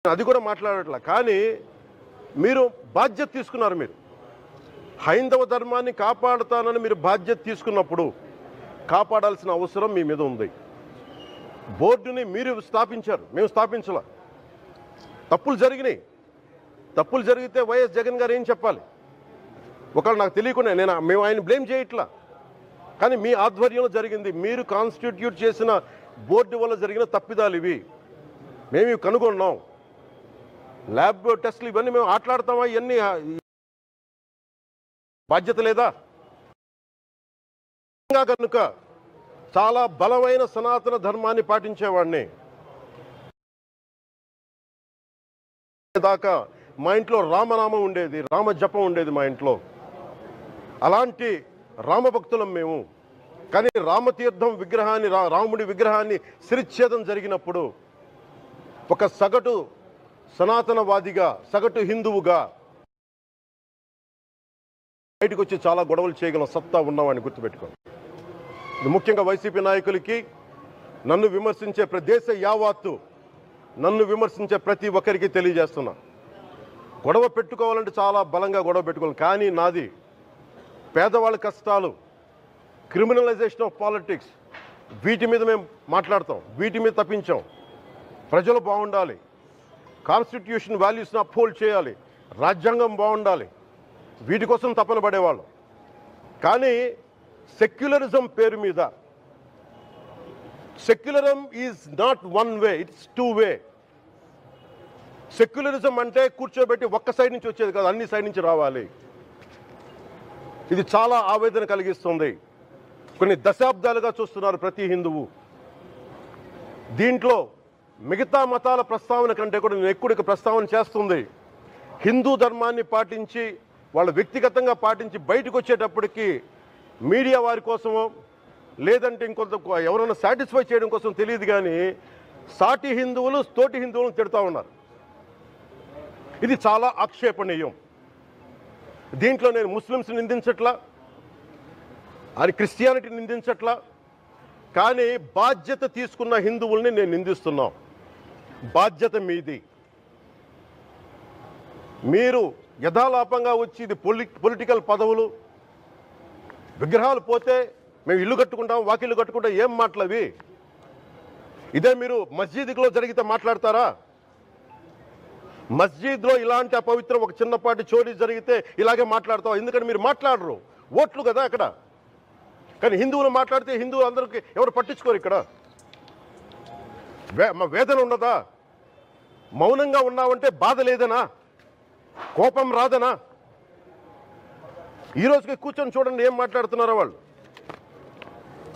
అది కూడా మాట్లాడట్లా. కానీ మీరు బాధ్యత తీసుకున్నారు. మీరు హైందవ ధర్మాన్ని కాపాడుతానని మీరు బాధ్యత తీసుకున్నప్పుడు కాపాడాల్సిన అవసరం మీ మీద ఉంది. బోర్డుని మీరు స్థాపించారు, మేము స్థాపించాల. తప్పులు జరిగినాయి. తప్పులు జరిగితే వైఎస్ జగన్ గారు ఏం చెప్పాలి? ఒకవేళ నాకు తెలియకుండా మేము ఆయన బ్లేమ్ చేయట్లా. కానీ మీ ఆధ్వర్యంలో జరిగింది, మీరు కాన్స్టిట్యూట్ చేసిన బోర్డు వల్ల జరిగిన తప్పిదాలు ఇవి. మేము ఇవి కనుగొన్నాం. ల్యాబ్ టెస్టులు ఇవన్నీ మేము ఆటలాడతామా? ఇవన్నీ బాధ్యత లేదా? కనుక చాలా బలమైన సనాతన ధర్మాన్ని పాటించేవాడిని. దాకా మా ఇంట్లో రామనామం ఉండేది, రామ జపం ఉండేది మా ఇంట్లో. అలాంటి రామభక్తులం మేము. కానీ రామతీర్థం విగ్రహాన్ని, రాముడి విగ్రహాన్ని శిరచ్ఛేదం జరిగినప్పుడు ఒక సగటు సనాతనవాదిగా, సగటు హిందువుగా బయటకు వచ్చి చాలా గొడవలు చేయగల సత్తా ఉన్నవాడిని గుర్తుపెట్టుకోండి. ఇది ముఖ్యంగా వైసీపీ నాయకులకి, నన్ను విమర్శించే దేశ యావత్తు నన్ను విమర్శించే ప్రతి ఒక్కరికి తెలియజేస్తున్నా. గొడవ పెట్టుకోవాలంటే చాలా బలంగా గొడవ పెట్టుకోవాలి. కానీ నాది పేదవాళ్ళ కష్టాలు, క్రిమినలైజేషన్ ఆఫ్ పాలిటిక్స్, వీటి మీద మేము మాట్లాడతాం. వీటి మీద తప్పించాం. ప్రజలు బాగుండాలి, కాన్స్టిట్యూషన్ వాల్యూస్ని అప్హోల్డ్ చేయాలి, రాజ్యాంగం బాగుండాలి, వీటి కోసం తపన పడేవాళ్ళం. కానీ సెక్యులరిజం పేరు మీద, secularism is not one way, it's two way. Secularism అంటే కూర్చోబెట్టి ఒక్క సైడ్ నుంచి వచ్చేది కాదు, అన్ని సైడ్ నుంచి రావాలి. ఇది చాలా ఆవేదన కలిగిస్తుంది. కొన్ని దశాబ్దాలుగా చూస్తున్నారు ప్రతి హిందువు. దీంట్లో మిగతా మతాల ప్రస్తావన కంటే కూడా నేను ఎక్కువ ప్రస్తావన చేస్తుంది హిందూ ధర్మాన్ని పాటించి, వాళ్ళు వ్యక్తిగతంగా పాటించి బయటకు వచ్చేటప్పటికి మీడియా వారి కోసమో లేదంటే ఇంకొంత ఎవరైనా సాటిస్ఫై చేయడం కోసం తెలియదు, కానీ సాటి హిందువులు తోటి హిందువులను తిడుతూ ఉన్నారు. ఇది చాలా ఆక్షేపణీయం. దీంట్లో నేను ముస్లిమ్స్ నిందించట్లా, అది క్రిస్టియానిటీ నిందించట్లా, కానీ బాధ్యత తీసుకున్న హిందువుల్ని నేను నిందిస్తున్నాం. బాధ్యత మీది. మీరు యథాలాపంగా వచ్చి ఇది పొలిటికల్ పదవులు, విగ్రహాలు పోతే మేము ఇల్లు కట్టుకుంటాం, వాకిళ్ళు కట్టుకుంటాం, ఏం మాటలవి? ఇదే మీరు మస్జిద్లో జరిగితే మాట్లాడతారా? మస్జిద్లో ఇలాంటి అపవిత్రం ఒక చిన్నపాటి చోరీ జరిగితే ఇలాగే మాట్లాడతాం. ఎందుకంటే మీరు మాట్లాడరు, ఓట్లు కదా అక్కడ. కానీ హిందువులు మాట్లాడితే హిందువులు అందరికీ ఎవరు పట్టించుకోరు. ఇక్కడ మా వేదన ఉండదా? మౌనంగా ఉన్నామంటే బాధ లేదనా? కోపం రాదనా? ఈ రోజుకి కూర్చొని చూడండి ఏం మాట్లాడుతున్నారో వాళ్ళు.